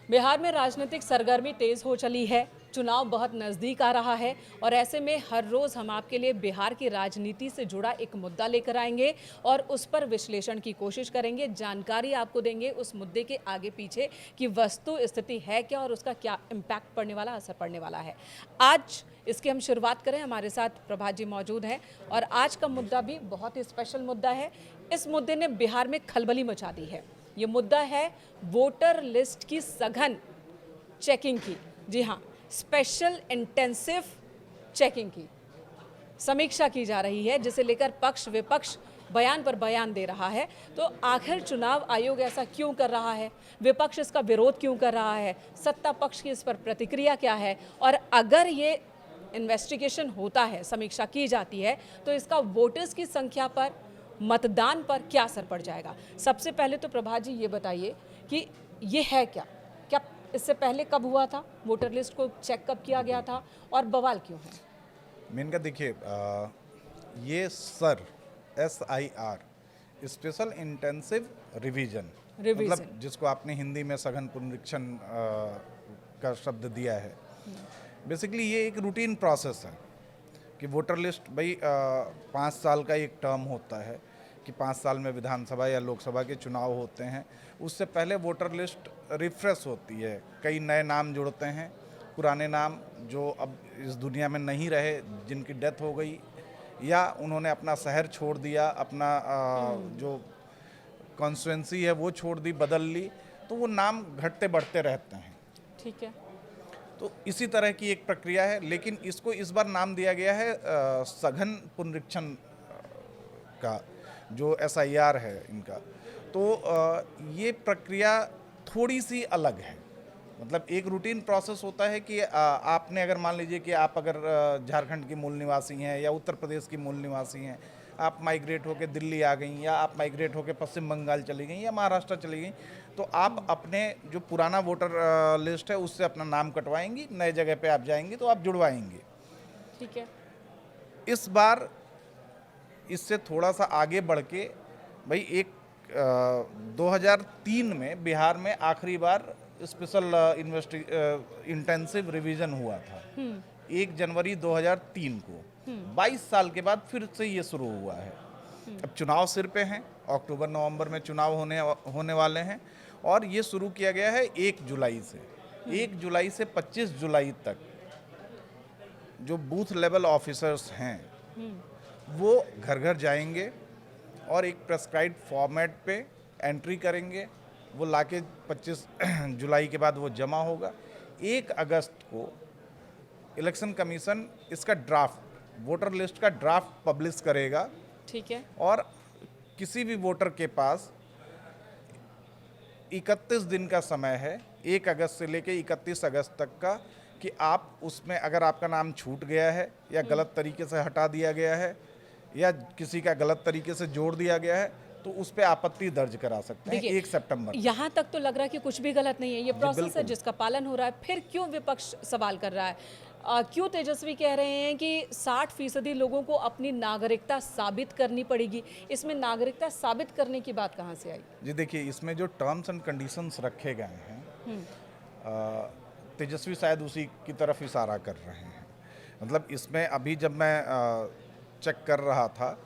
बिहार में राजनीतिक सरगर्मी तेज हो चली है। चुनाव बहुत नज़दीक आ रहा है और ऐसे में हर रोज़ हम आपके लिए बिहार की राजनीति से जुड़ा एक मुद्दा लेकर आएंगे और उस पर विश्लेषण की कोशिश करेंगे, जानकारी आपको देंगे उस मुद्दे के आगे पीछे की वस्तु स्थिति है क्या और उसका क्या इम्पैक्ट पड़ने वाला, असर पड़ने वाला है। आज इसकी हम शुरुआत करें, हमारे साथ प्रभात जी मौजूद हैं और आज का मुद्दा भी बहुत ही स्पेशल मुद्दा है। इस मुद्दे ने बिहार में खलबली मचा दी है। ये मुद्दा है वोटर लिस्ट की सघन चेकिंग की। जी हाँ, स्पेशल इंटेंसिव चेकिंग की समीक्षा की जा रही है, जिसे लेकर पक्ष विपक्ष बयान पर बयान दे रहा है। तो आखिर चुनाव आयोग ऐसा क्यों कर रहा है, विपक्ष इसका विरोध क्यों कर रहा है, सत्ता पक्ष की इस पर प्रतिक्रिया क्या है, और अगर ये इन्वेस्टिगेशन होता है, समीक्षा की जाती है, तो इसका वोटर्स की संख्या पर, मतदान पर क्या असर पड़ जाएगा। सबसे पहले तो प्रभात जी ये बताइए कि ये है क्या, क्या इससे पहले कब हुआ था, वोटर लिस्ट को चेक कब किया गया था और बवाल क्यों है। मेन का देखिए, ये SIR स्पेशल इंटेंसिव रिवीजन, मतलब जिसको आपने हिंदी में सघन पुनरीक्षण का शब्द दिया है। बेसिकली ये एक रूटीन प्रोसेस है कि वोटर लिस्ट भाई 5 साल का एक टर्म होता है कि 5 साल में विधानसभा या लोकसभा के चुनाव होते हैं। उससे पहले वोटर लिस्ट रिफ्रेश होती है, कई नए नाम जुड़ते हैं, पुराने नाम जो अब इस दुनिया में नहीं रहे, जिनकी डेथ हो गई या उन्होंने अपना शहर छोड़ दिया, अपना जो कॉन्स्टिट्यूंसी है वो छोड़ दी, बदल ली, तो वो नाम घटते बढ़ते रहते हैं। ठीक है, तो इसी तरह की एक प्रक्रिया है, लेकिन इसको इस बार नाम दिया गया है सघन पुनरीक्षण का, जो SIR है इनका। तो ये प्रक्रिया थोड़ी सी अलग है। मतलब एक रूटीन प्रोसेस होता है कि आपने अगर मान लीजिए कि आप अगर झारखंड की मूल निवासी हैं या उत्तर प्रदेश की मूल निवासी हैं, आप माइग्रेट होकर दिल्ली आ गई या आप माइग्रेट होकर पश्चिम बंगाल चली गई या महाराष्ट्र चली गई, तो आप अपने जो पुराना वोटर लिस्ट है उससे अपना नाम कटवाएंगी, नए जगह पे आप जाएंगी तो आप जुड़वाएंगी। ठीक है। इस बार इससे थोड़ा सा आगे बढ़ के भाई 2003 में बिहार में आखिरी बार स्पेशल इंटेंसिव रिवीजन हुआ था 1 जनवरी 2003 को। 22 साल के बाद फिर से ये शुरू हुआ है। अब चुनाव सिर पे हैं, अक्टूबर नवंबर में चुनाव होने वाले हैं और ये शुरू किया गया है 1 जुलाई से। 1 जुलाई से 25 जुलाई तक जो बूथ लेवल ऑफिसर्स हैं वो घर घर जाएंगे और एक प्रेस्क्राइब्ड फॉर्मेट पे एंट्री करेंगे। वो लाके 25 जुलाई के बाद वो जमा होगा। 1 अगस्त को इलेक्शन कमीशन इसका ड्राफ्ट, वोटर लिस्ट का ड्राफ्ट पब्लिश करेगा। ठीक है। और किसी भी वोटर के पास 31 दिन का समय है, 1 अगस्त से लेके 31 अगस्त तक का, कि आप उसमें अगर आपका नाम छूट गया है या गलत तरीके से हटा दिया गया है या किसी का गलत तरीके से जोड़ दिया गया है, तो उस पे आपत्ति दर्ज करा सकते हैं 1 सितंबर। यहाँ तक तो लग रहा है कि कुछ भी गलत नहीं है, ये प्रोसेस है जिसका पालन हो रहा है। फिर क्यों विपक्ष सवाल कर रहा है, क्यों तेजस्वी कह रहे हैं कि 60% लोगों को अपनी नागरिकता साबित करनी पड़ेगी। इसमें नागरिकता साबित करने की बात कहाँ से आई? जी देखिए, इसमें जो टर्म्स एंड कंडीशंस रखे गए हैं, तेजस्वी शायद उसी की तरफ इशारा कर रहे हैं। मतलब इसमें अभी जब मैं चेक कर रहा था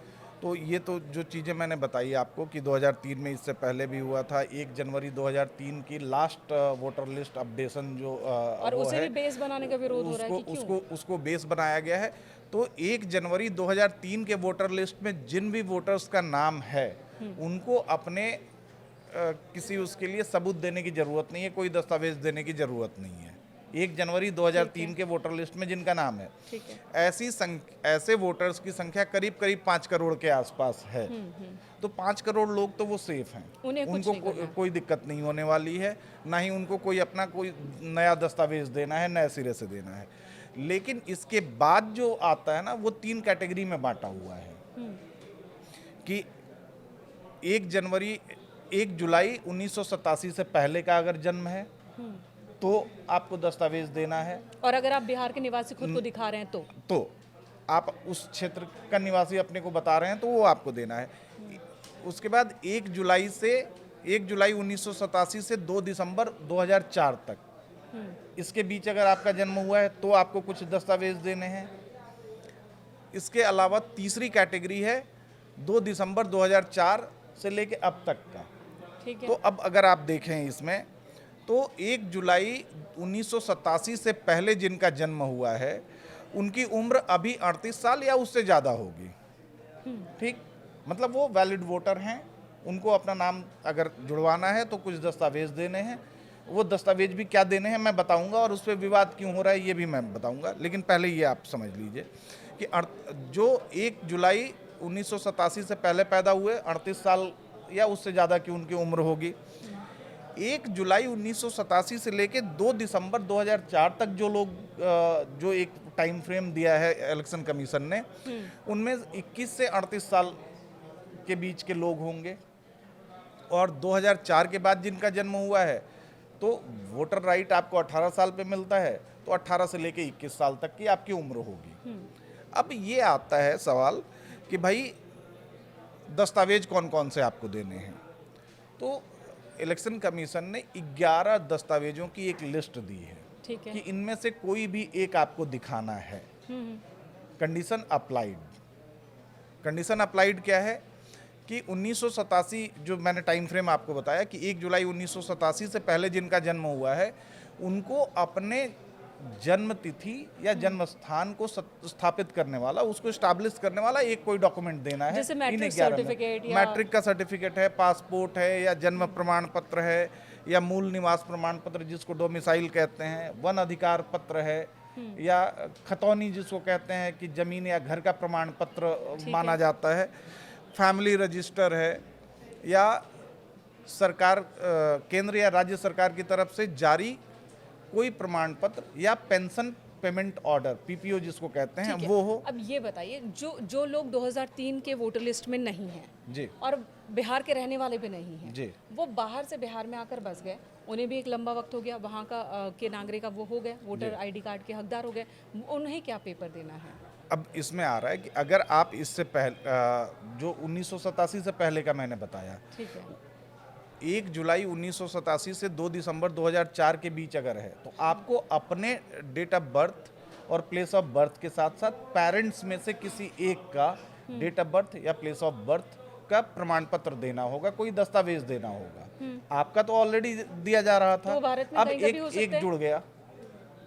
तो ये तो जो चीज़ें मैंने बताई आपको कि 2003 में इससे पहले भी हुआ था। 1 जनवरी 2003 की लास्ट वोटर लिस्ट अपडेशन जो और उसे भी बेस बनाने का विरोध हो रहा है कि क्यों? उसको बेस बनाया गया है। तो 1 जनवरी 2003 के वोटर लिस्ट में जिन भी वोटर्स का नाम है उनको अपने किसी उसके लिए सबूत देने की ज़रूरत नहीं है, कोई दस्तावेज देने की ज़रूरत नहीं है। 1 जनवरी 2003 के वोटर लिस्ट में जिनका नाम है, ऐसे वोटर्स की संख्या करीब 5 करोड़ के आसपास है। तो 5 करोड़ लोग तो वो सेफ हैं, उनको कोई दिक्कत नहीं होने वाली है, ना ही उनको कोई अपना कोई नया दस्तावेज देना है, नए सिरे से देना है। लेकिन इसके बाद जो आता है ना, वो 3 कैटेगरी में बांटा हुआ है कि 1 जुलाई 1987 से पहले का अगर जन्म है तो आपको दस्तावेज देना है, और अगर आप बिहार के निवासी खुद को दिखा रहे हैं तो आप उस क्षेत्र का निवासी अपने को बता रहे हैं तो वो आपको देना है। उसके बाद 1 जुलाई से 1 जुलाई 1987 से 2 दिसंबर 2004 तक, इसके बीच अगर आपका जन्म हुआ है तो आपको कुछ दस्तावेज देने हैं। इसके अलावा तीसरी कैटेगरी है 2 दिसंबर 2004 से लेके अब तक का। ठीक है। तो अब अगर आप देखें इसमें तो 1 जुलाई 1987 से पहले जिनका जन्म हुआ है उनकी उम्र अभी 38 साल या उससे ज़्यादा होगी। ठीक, मतलब वो वैलिड वोटर हैं, उनको अपना नाम अगर जुड़वाना है तो कुछ दस्तावेज देने हैं। वो दस्तावेज भी क्या देने हैं मैं बताऊंगा, और उस पर विवाद क्यों हो रहा है ये भी मैं बताऊंगा। लेकिन पहले ये आप समझ लीजिए कि जो 1 जुलाई 1987 से पहले पैदा हुए 38 साल या उससे ज़्यादा की उनकी उम्र होगी। 1 जुलाई 1987 से लेके 2 दिसंबर 2004 तक जो लोग जो एक टाइम फ्रेम दिया है इलेक्शन कमीशन ने, उनमें 21 से 38 साल के बीच के लोग होंगे। और 2004 के बाद जिनका जन्म हुआ है तो वोटर राइट आपको 18 साल पे मिलता है, तो 18 से लेके 21 साल तक की आपकी उम्र होगी। अब ये आता है सवाल कि भाई दस्तावेज कौन कौन से आपको देने हैं। तो इलेक्शन कमीशन ने 11 दस्तावेजों की एक लिस्ट दी है, ठीक है। कि इनमें से कोई भी एक आपको दिखाना है। Condition applied. कंडीशन अप्लाइड क्या है कि 1987 जो मैंने टाइम फ्रेम आपको बताया कि 1 जुलाई 1987 से पहले जिनका जन्म हुआ है उनको अपने जन्म तिथि या जन्म स्थान को स्थापित करने वाला, उसको स्टैब्लिश करने वाला एक कोई डॉक्यूमेंट देना है। जैसे मैट्रिक सर्टिफिकेट या मैट्रिक का सर्टिफिकेट है, पासपोर्ट है, या जन्म प्रमाण पत्र है, या मूल निवास प्रमाण पत्र जिसको डोमिसाइल कहते हैं, वन अधिकार पत्र है, या खतौनी जिसको कहते हैं कि जमीन या घर का प्रमाण पत्र माना जाता है, फैमिली रजिस्टर है, या सरकार केंद्र या राज्य सरकार की तरफ से जारी कोई प्रमाण पत्र, या पेंशन पेमेंट ऑर्डर पीपीओ जिसको कहते हैं वो हो। अब ये बताइए जो लोग 2003 के वोटर लिस्ट में नहीं हैं जी, और बिहार के रहने वाले भी नहीं हैं जी, वो बाहर से बिहार में आकर बस गए, उन्हें भी एक लंबा वक्त हो गया, वहाँ का के नागरिक अब वो हो गए, वोटर आईडी कार्ड के हकदार हो गए, उन्हें क्या पेपर देना है? अब इसमें आ रहा है कि अगर आप इससे पहले जो 1987 से पहले का मैंने बताया, ठीक है, 1 जुलाई 1987 से 2 दिसंबर 2004 के बीच अगर है तो आपको अपने डेट ऑफ बर्थ और प्लेस ऑफ बर्थ के साथ साथ पेरेंट्स में से किसी एक का डेट ऑफ बर्थ या प्लेस ऑफ बर्थ का प्रमाण पत्र देना होगा, कोई दस्तावेज देना होगा। आपका तो ऑलरेडी दिया जा रहा था, तो भारत में अब कहीं का भी हो सकता एक है? जुड़ गया,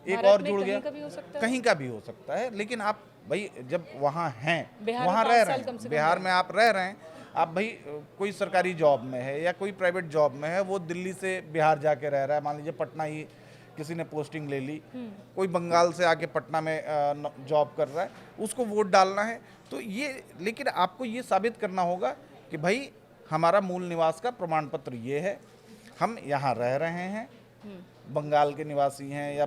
एक भारत और में जुड़ कहीं गया, का भी हो सकता है? कहीं का भी हो सकता है। लेकिन आप भाई जब वहाँ हैं, बिहार वहाँ में रह 5 रहे साल कम से हैं, कम बिहार रहे। में आप रह रहे हैं, आप भाई कोई सरकारी जॉब में है या कोई प्राइवेट जॉब में है, वो दिल्ली से बिहार जाके रह रहा है, मान लीजिए पटना ही किसी ने पोस्टिंग ले ली, कोई बंगाल से आके पटना में जॉब कर रहा है, उसको वोट डालना है। तो ये, लेकिन आपको ये साबित करना होगा कि भाई हमारा मूल निवास का प्रमाण पत्र ये है, हम यहाँ रह रहे हैं, बंगाल के निवासी हैं या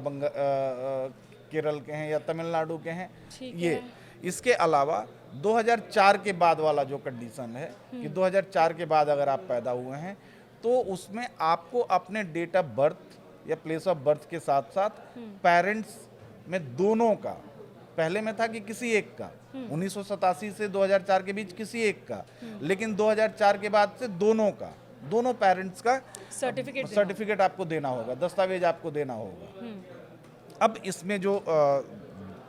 केरल के हैं या तमिलनाडु के हैं, ये। इसके अलावा 2004 के बाद वाला जो कंडीशन है कि 2004 के बाद अगर आप पैदा हुए हैं तो उसमें आपको अपने डेट ऑफ बर्थ या प्लेस ऑफ बर्थ के साथ साथ पेरेंट्स में दोनों का, पहले में था कि किसी एक का, 1987 से 2004 के बीच किसी एक का, लेकिन 2004 के बाद से दोनों का, दोनों पेरेंट्स का सर्टिफिकेट आपको देना होगा, दस्तावेज आपको देना होगा। अब इसमें जो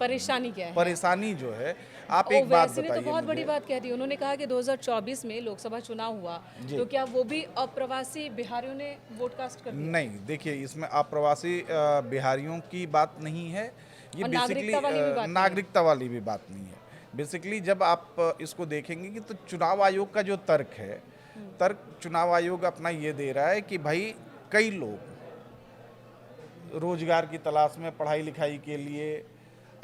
परेशानी क्या है? परेशानी जो है, आप एक बात बताइए। तो बहुत बड़ी बात कह दी उन्होंने, कहा कि 2024 में लोकसभा चुनाव हुआ तो क्या वो भी अप्रवासी बिहारियों ने वोट कास्ट कर दिया? नहीं, देखिए इसमें अप्रवासी बिहारियों की बात नहीं है, ये बेसिकली नागरिकता वाली भी बात नहीं है। बेसिकली जब आप इसको देखेंगे कि तो चुनाव आयोग का जो तर्क है, चुनाव आयोग अपना ये दे रहा है कि भाई कई लोग रोजगार की तलाश में, पढ़ाई लिखाई के लिए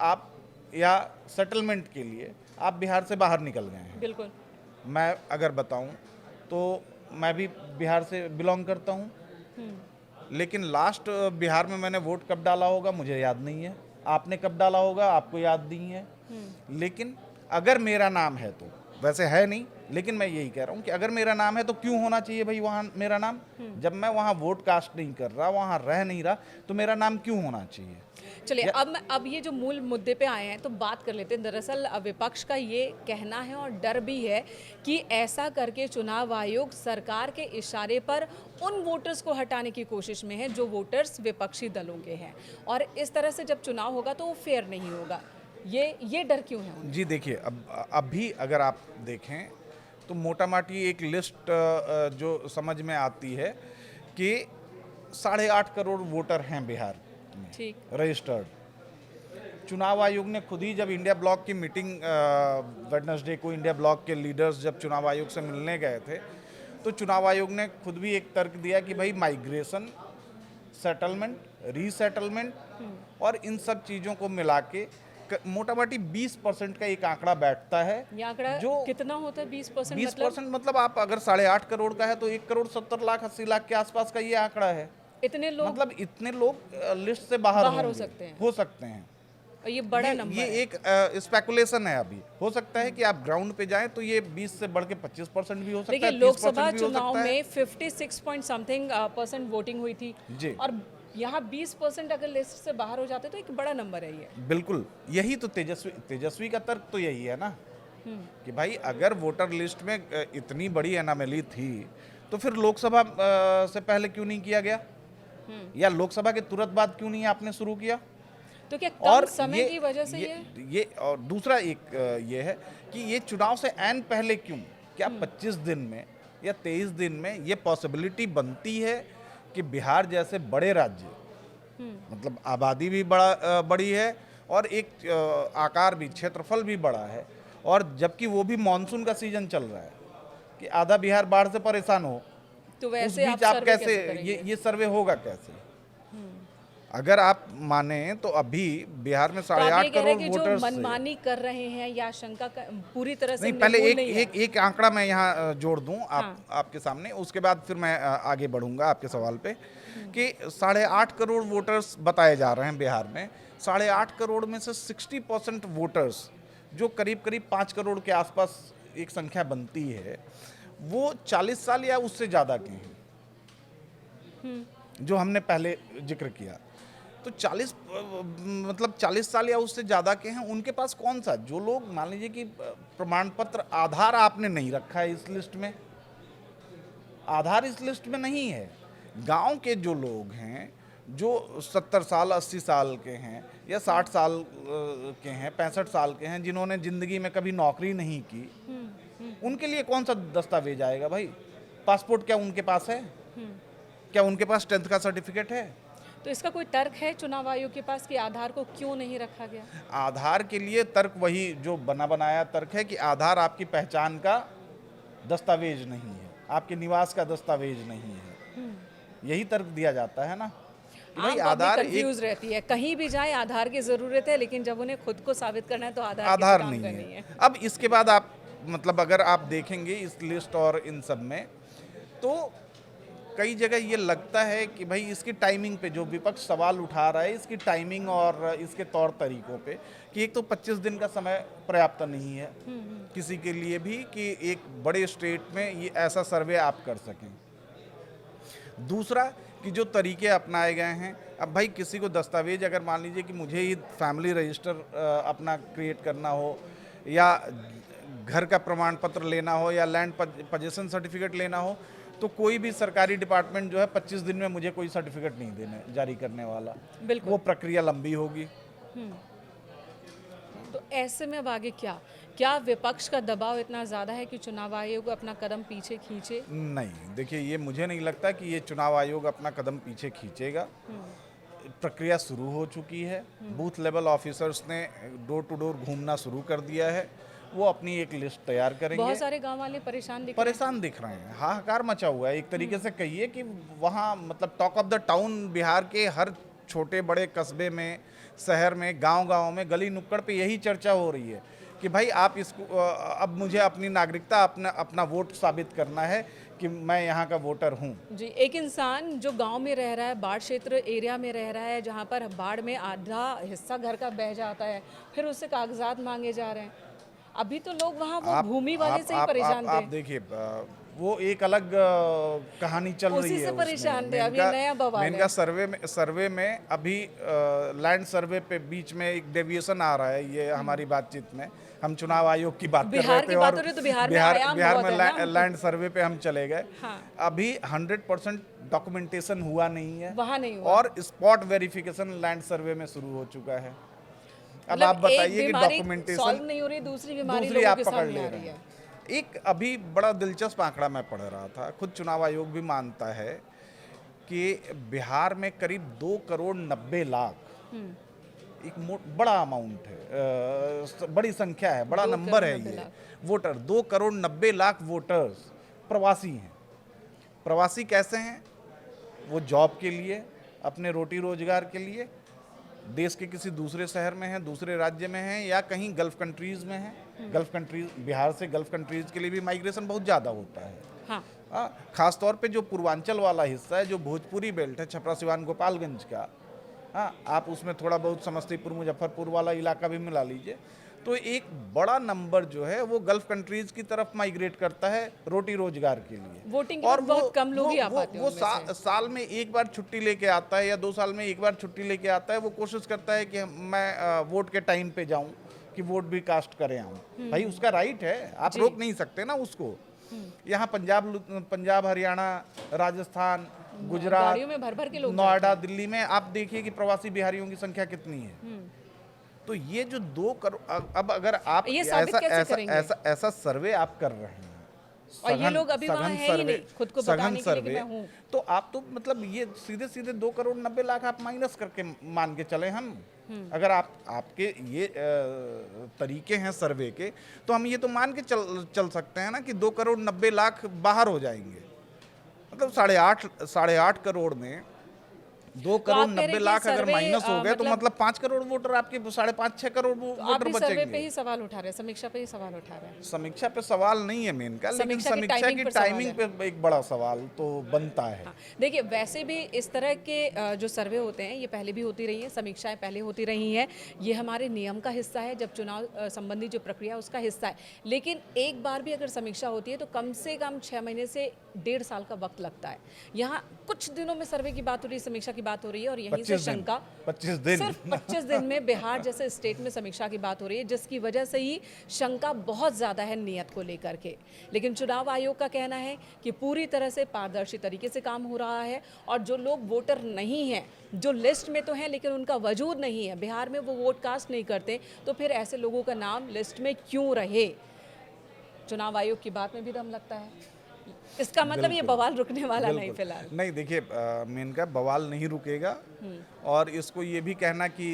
आप या सेटलमेंट के लिए आप बिहार से बाहर निकल गए हैं। बिल्कुल। मैं अगर बताऊं तो मैं भी बिहार से बिलोंग करता हूं, लेकिन लास्ट बिहार में मैंने वोट कब डाला होगा मुझे याद नहीं है, आपने कब डाला होगा आपको याद नहीं है। लेकिन अगर मेरा नाम है तो वैसे है नहीं, लेकिन मैं यही कह रहा हूँ कि अगर मेरा नाम है तो क्यों होना चाहिए भाई वहाँ मेरा नाम? जब मैं वहाँ वोट कास्ट नहीं कर रहा, वहाँ रह नहीं रहा, तो मेरा नाम क्यों होना चाहिए? चलिए अब ये जो मूल मुद्दे पे आए हैं तो बात कर लेते हैं। दरअसल विपक्ष का ये कहना है और डर भी है कि ऐसा करके चुनाव आयोग सरकार के इशारे पर उन वोटर्स को हटाने की कोशिश में है जो वोटर्स विपक्षी दलों के हैं, और इस तरह से जब चुनाव होगा तो वो फेयर नहीं होगा। ये डर क्यों है उन्हें? जी देखिए, अब भी अगर आप देखें तो मोटा माटी एक लिस्ट जो समझ में आती है कि 8.5 करोड़ वोटर हैं बिहार में ठीक। रजिस्टर्ड। चुनाव आयोग ने खुद ही जब इंडिया ब्लॉक की मीटिंग वेडनेसडे को इंडिया ब्लॉक के लीडर्स जब चुनाव आयोग से मिलने गए थे, तो चुनाव आयोग ने खुद भी एक तर्क दिया कि भाई माइग्रेशन, सेटलमेंट, रीसेटलमेंट और इन सब चीज़ों को मिला के मोटा मोटी 20% का एक आंकड़ा बैठता है। ये आंकड़ा जो कितना होता है 20%? 20% मतलब आप अगर 8.5 करोड़ का है तो 1,70,80,00,000 के आसपास का ये आंकड़ा है। इतने लोग मतलब इतने लोग लिस्ट से बाहर हो होंगे, सकते हैं। हो सकते हैं। और ये बड़ा नंबर ये है। एक स्पेकुलेशन है। अभी हो सकता है कि आप ग्राउंड पे जाएं तो ये 20 से बढ़ के 25% भी हो सकता देखिए है, लोकसभा 30% भी हो चुनाव सकता है। में 56 पॉइंट समथिंग % वोटिंग हुई थी जी। और यहाँ 20% अगर लिस्ट से बाहर हो जाते तो एक बड़ा नंबर है ये। बिल्कुल, यही तो तेजस्वी का तर्क तो यही है ना कि भाई अगर वोटर लिस्ट में इतनी बड़ी एनामली थी तो फिर लोकसभा से पहले क्यों नहीं किया गया, या लोकसभा के तुरंत बाद क्यों नहीं आपने शुरू किया? तो क्या कम समय की वजह से ये और दूसरा एक ये है कि ये चुनाव से ऐन पहले क्यों? क्या 25 दिन में या 23 दिन में ये पॉसिबिलिटी बनती है कि बिहार जैसे बड़े राज्य, मतलब आबादी भी बड़ी है और एक आकार भी, क्षेत्रफल भी बड़ा है, और जबकि वो भी मानसून का सीजन चल रहा है कि आधा बिहार बाढ़ से परेशान हो, तो उस वैसे बीच आप कैसे करेंगे? ये सर्वे होगा कैसे? अगर आप माने तो अभी बिहार में 8.5 करोड़ वोटर्स जो मनमानी कर रहे हैं या आशंका पूरी तरह से नहीं, पहले नहीं है। एक आंकड़ा मैं यहाँ जोड़ दूं आपके सामने, उसके बाद फिर मैं आगे बढ़ूंगा आपके सवाल पे कि 8.5 करोड़ वोटर्स बताए जा रहे हैं बिहार में। 8.5 करोड़ में से 60% वोटर्स, जो करीब करीब 5 करोड़ के आसपास एक संख्या बनती है, वो 40 साल या उससे ज़्यादा के हैं, जो हमने पहले जिक्र किया। तो 40 साल या उससे ज़्यादा के हैं, उनके पास कौन सा, जो लोग मान लीजिए कि प्रमाण पत्र, आधार आपने नहीं रखा है इस लिस्ट में, आधार इस लिस्ट में नहीं है। गांव के जो लोग हैं, जो 70 साल 80 साल के हैं या 60 साल के हैं, 65 साल के हैं, जिन्होंने ज़िंदगी में कभी नौकरी नहीं की, उनके लिए कौन सा दस्तावेज आएगा भाई? पासपोर्ट क्या उनके पास है? क्या उनके पास 10th का सर्टिफिकेट है? तो इसका कोई तर्क है चुनाव आयोग के पास कि आधार को क्यों नहीं रखा गया? आधार के लिए तर्क वही जो बना बनाया तर्क है कि आधार आपकी पहचान का दस्तावेज नहीं है, आपके निवास का दस्तावेज नहीं है। यही तर्क दिया जाता है ना कि भाई आधार कंफ्यूज रहती है, कहीं भी जाए आधार की जरूरत है, लेकिन जब उन्हें खुद को साबित करना है तो आधार नहीं है। अब इसके बाद आप मतलब अगर आप देखेंगे इस लिस्ट और इन सब में, तो कई जगह ये लगता है कि भाई इसकी टाइमिंग पे जो विपक्ष सवाल उठा रहा है, इसकी टाइमिंग और इसके तौर तरीकों पे, कि एक तो 25 दिन का समय पर्याप्त नहीं है किसी के लिए भी कि एक बड़े स्टेट में ये ऐसा सर्वे आप कर सकें। दूसरा कि जो तरीके अपनाए गए हैं, अब भाई किसी को दस्तावेज, अगर मान लीजिए कि मुझे ही फैमिली रजिस्टर अपना क्रिएट करना हो, या घर का प्रमाण पत्र लेना हो, या लैंड पोजीशन सर्टिफिकेट लेना हो, तो कोई भी सरकारी डिपार्टमेंट जो है 25 दिन में मुझे कोई सर्टिफिकेट नहीं देने जारी करने वाला। वो प्रक्रिया लंबी होगी। तो ऐसे में अब आगे क्या विपक्ष का दबाव इतना ज़्यादा है कि चुनाव आयोग अपना कदम पीछे खींचे? नहीं, देखिए ये मुझे नहीं लगता कि ये चुनाव आयोग अपना कदम पीछे खींचेगा। प्रक्रिया शुरू हो चुकी है, बूथ लेवल ऑफिसर्स ने डोर टू डोर घूमना शुरू कर दिया है, वो अपनी एक लिस्ट तैयार करेंगे। बहुत सारे गांव वाले परेशान दिख रहे हैं, हाहाकार मचा हुआ है। एक तरीके से कहिए कि वहाँ मतलब talk of the town Bihar के हर छोटे बड़े कस्बे में, शहर में, गांव-गांव में, गली नुक्कड़ पे यही चर्चा हो रही है कि भाई आप इसको अब मुझे अपनी नागरिकता, अपना वोट साबित करना है कि मैं यहाँ का वोटर हूँ। जी, एक इंसान जो गांव में रह रहा है, बाढ़ क्षेत्र एरिया में रह रहा है, जहाँ पर बाढ़ में आधा हिस्सा घर का बह जाता है, फिर उससे कागजात मांगे जा रहे हैं, अभी तो लोग वहाँ वो भूमि वाले से ही परेशान थे। आप देखिए वो एक अलग कहानी चल रही उसी है से उसमें। परेशान थे, अब ये नया बवाल है। मेनका सर्वे में अभी लैंड सर्वे पे बीच में एक डेविएशन आ रहा है, ये हमारी बातचीत में हम चुनाव आयोग की बात कर रहे बिहार थे की बात और हो रही तो बिहार में आयाम बिहार बहुत में है ना। लैंड सर्वे पे हम चले गए। हाँ। अभी 100% डॉक्यूमेंटेशन हुआ नहीं है वहाँ नहीं हुआ। और स्पॉट वेरिफिकेशन लैंड सर्वे में शुरू हो चुका है। अब मतलब आप एक बताइए कि बीमारी डॉक्यूमेंटेशन सॉल्व नहीं हो रही, दूसरी बीमारी दूसरी लोगों आप के पकड़ सामने ले आ रहे रही है। हैं। एक अभी बड़ा दिलचस्प आंकड़ा मैं पढ़ रहा था, खुद चुनाव आयोग भी मानता है कि बिहार में करीब 2 करोड़ 90 लाख एक बड़ा अमाउंट है, बड़ी संख्या है, बड़ा 2 नंबर करोड़ है 90 ये लाख। वोटर। 2 करोड़ 90 लाख वोटर्स प्रवासी हैं। प्रवासी कैसे हैं? वो जॉब के लिए, अपने रोटी रोजगार के लिए देश के किसी दूसरे शहर में है, दूसरे राज्य में है, या कहीं गल्फ कंट्रीज में है। गल्फ कंट्रीज, बिहार से गल्फ कंट्रीज के लिए भी माइग्रेशन बहुत ज़्यादा होता है। हाँ। खास तौर पे जो पूर्वांचल वाला हिस्सा है, जो भोजपुरी बेल्ट है, छपरा सिवान गोपालगंज का, हाँ, आप उसमें थोड़ा बहुत समस्तीपुर मुजफ्फरपुर वाला इलाका भी मिला लीजिए, तो एक बड़ा नंबर जो है वो गल्फ कंट्रीज की तरफ माइग्रेट करता है रोटी रोजगार के लिए। वोटिंग के बाद बहुत कम लोग ही आ पाते हैं वो उनमें से। साल में एक बार छुट्टी लेके आता है या 2 साल में एक बार छुट्टी लेके आता है। वो कोशिश करता है कि मैं वोट के टाइम पे जाऊं, कि वोट भी कास्ट करें आऊं। भाई उसका राइट है, आप रोक नहीं सकते ना उसको। यहाँ पंजाब, हरियाणा, राजस्थान, गुजरात, गाड़ियों में भर भर के लोग नोएडा, दिल्ली में आप देखिए कि प्रवासी बिहारियों की संख्या कितनी है। तो ये जो 2 करोड़, अब अगर आप ये साबित कैसे करेंगे? ऐसा सर्वे आप कर रहे हैं, और ये लोग अभी वहाँ हैं ही नहीं, खुद को बताने के लिए कि मैं हूँ। तो आप तो मतलब ये सीधे 2 करोड़ 90 लाख आप माइनस करके मान के चले हम। अगर आपके ये तरीके हैं सर्वे के, तो हम ये तो मान के चल सकते हैं ना कि 2 करोड़ 90 लाख बाहर हो जाएंगे। मतलब 8.5 करोड़ में 2 करोड़ 90 लाख अगर माइनस हो गए, तो मतलब 5 करोड़ वोटर आपके 5.5-6 करोड़ तो आप वोटर भी सर्वे पे बचेंगे। ही सवाल उठा रहे हैं, समीक्षा पे ही सवाल उठा रहे हैं। समीक्षा पे सवाल नहीं है मेन का, लेकिन समीक्षा की टाइमिंग पे एक बड़ा सवाल तो बनता है। हाँ, देखिए वैसे भी इस तरह के जो सर्वे होते हैं ये पहले भी होती रही हैं, समीक्षाएं पहले होती रही हैं, ये हमारे नियम का हिस्सा है, जब चुनाव संबंधी जो प्रक्रिया है उसका हिस्सा है। लेकिन एक बार भी अगर समीक्षा होती है तो कम से कम 6 महीने से 1.5 साल का वक्त लगता है। यहाँ कुछ दिनों में सर्वे की बात हो रही है, समीक्षा की बात हो रही है, और यहीं से शंका 25 दिन सिर्फ 25 दिन में बिहार जैसे स्टेट में समीक्षा की बात हो रही है, जिसकी वजह से ही शंका बहुत ज़्यादा है नियत को लेकर के। लेकिन चुनाव आयोग का कहना है कि पूरी तरह से पारदर्शी तरीके से काम हो रहा है, और जो लोग वोटर नहीं हैं, जो लिस्ट में तो हैं लेकिन उनका वजूद नहीं है, बिहार में वो वोट कास्ट नहीं करते, तो फिर ऐसे लोगों का नाम लिस्ट में क्यों रहे? चुनाव आयोग की बात में भी दम लगता है। इसका मतलब ये बवाल रुकने वाला नहीं फिलहाल। नहीं, देखिए मेनका बवाल नहीं रुकेगा, और इसको ये भी कहना कि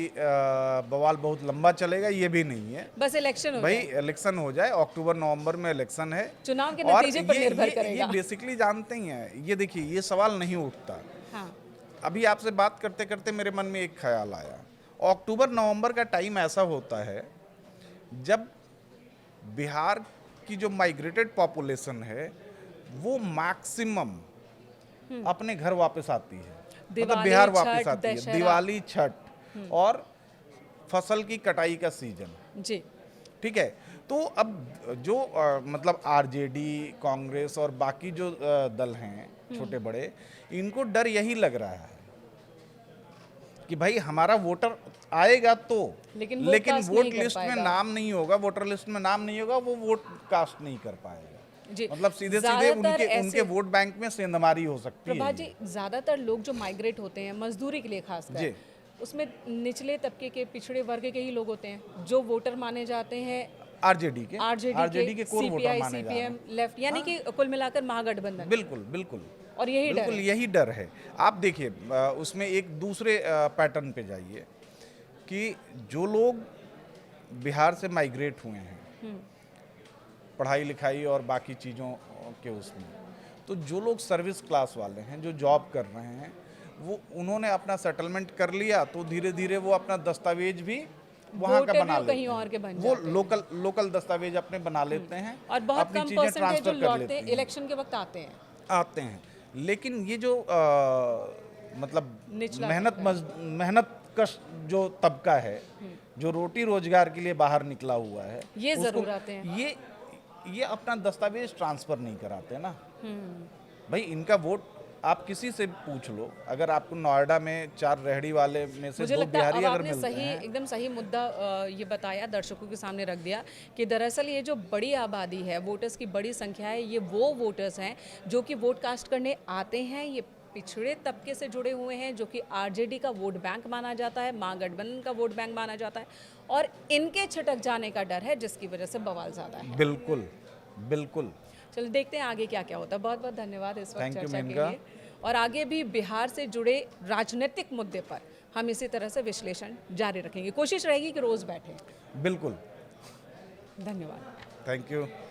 बवाल बहुत लंबा चलेगा ये भी नहीं है। बस इलेक्शन हो भाई जाए। इलेक्शन हो जाए, अक्टूबर नवंबर में इलेक्शन है, चुनाव के और नतीजे पर निर्भर करेगा। ये बेसिकली जानते ही हैं, ये देखिए ये सवाल नहीं उठता। हाँ। अभी आपसे बात करते करते मेरे मन में एक ख्याल आया, अक्टूबर नवंबर का टाइम ऐसा होता है जब बिहार की जो माइग्रेटेड पॉपुलेशन है वो मैक्सिमम अपने घर वापस आती है, मतलब बिहार वापस आती है। दिवाली, छठ और फसल की कटाई का सीजन, जी ठीक है। तो अब जो मतलब आरजेडी, कांग्रेस और बाकी जो दल हैं छोटे बड़े, इनको डर यही लग रहा है कि भाई हमारा वोटर आएगा तो, लेकिन वोट लिस्ट में नाम नहीं होगा, वोटर लिस्ट में नाम नहीं होगा, वो वोट कास्ट नहीं कर पाएगा। जी। मतलब सीधे उनके वोट बैंक में सेंधमारी हो सकती है। प्रभा जी, ज्यादातर लोग जो माइग्रेट होते हैं मजदूरी के लिए खासकर, उसमें निचले तबके के, पिछड़े वर्ग के ही लोग होते हैं जो वोटर माने जाते हैं। आरजेडी के कोर वोटर माने जाते हैं, लेफ्ट, यानी कि कुल मिलाकर महागठबंधन। बिल्कुल और यही डर है। आप देखिए उसमें एक दूसरे पैटर्न पे जाइए कि जो लोग बिहार से माइग्रेट हुए हैं पढ़ाई लिखाई और बाकी चीज़ों के उसमें, तो जो लोग सर्विस क्लास वाले हैं, जो जॉब कर रहे हैं, वो उन्होंने अपना सेटलमेंट कर लिया, तो धीरे धीरे वो अपना दस्तावेज भी वहाँ का बना लेते हैं, और के बन वो लोकल दस्तावेज अपने बना लेते हैं, और बहुत कम परसेंटेज जो लौटते हैं इलेक्शन के वक्त आते हैं। लेकिन ये जो मतलब मेहनत कश जो तबका है, जो रोटी रोजगार के लिए बाहर निकला हुआ है, ये उसको- जरूर आते हैं। ये अपना दस्तावेज ट्रांसफर नहीं कराते ना। भाई इनका वोट आप किसी से पूछ लो, अगर आपको नोएडा में 4 रेहड़ी वाले में से मुझे 2 लगता है बिहारी अब अगर आपने मिलते सही हैं, एकदम सही मुद्दा ये बताया, दर्शकों के सामने रख दिया कि दरअसल ये जो बड़ी आबादी है, वोटर्स की बड़ी संख्या है, ये वो वोटर्स हैं जो कि वोट कास्ट करने आते हैं। ये पिछड़े तबके से जुड़े हुए हैं जो कि आरजेडी का वोट बैंक माना जाता है, महागठबंधन का वोट बैंक माना जाता है, और इनके छिटक जाने का डर है जिसकी वजह से बवाल ज़्यादा है। बिल्कुल बिल्कुल। चलो देखते हैं आगे क्या क्या होता है। बहुत बहुत धन्यवाद इस वक्त Thank you, चर्चा के मेनका। लिए, और आगे भी बिहार से जुड़े राजनीतिक मुद्दे पर हम इसी तरह से विश्लेषण जारी रखेंगे। कोशिश रहेगी कि रोज़ बैठें। बिल्कुल। धन्यवाद। Thank you.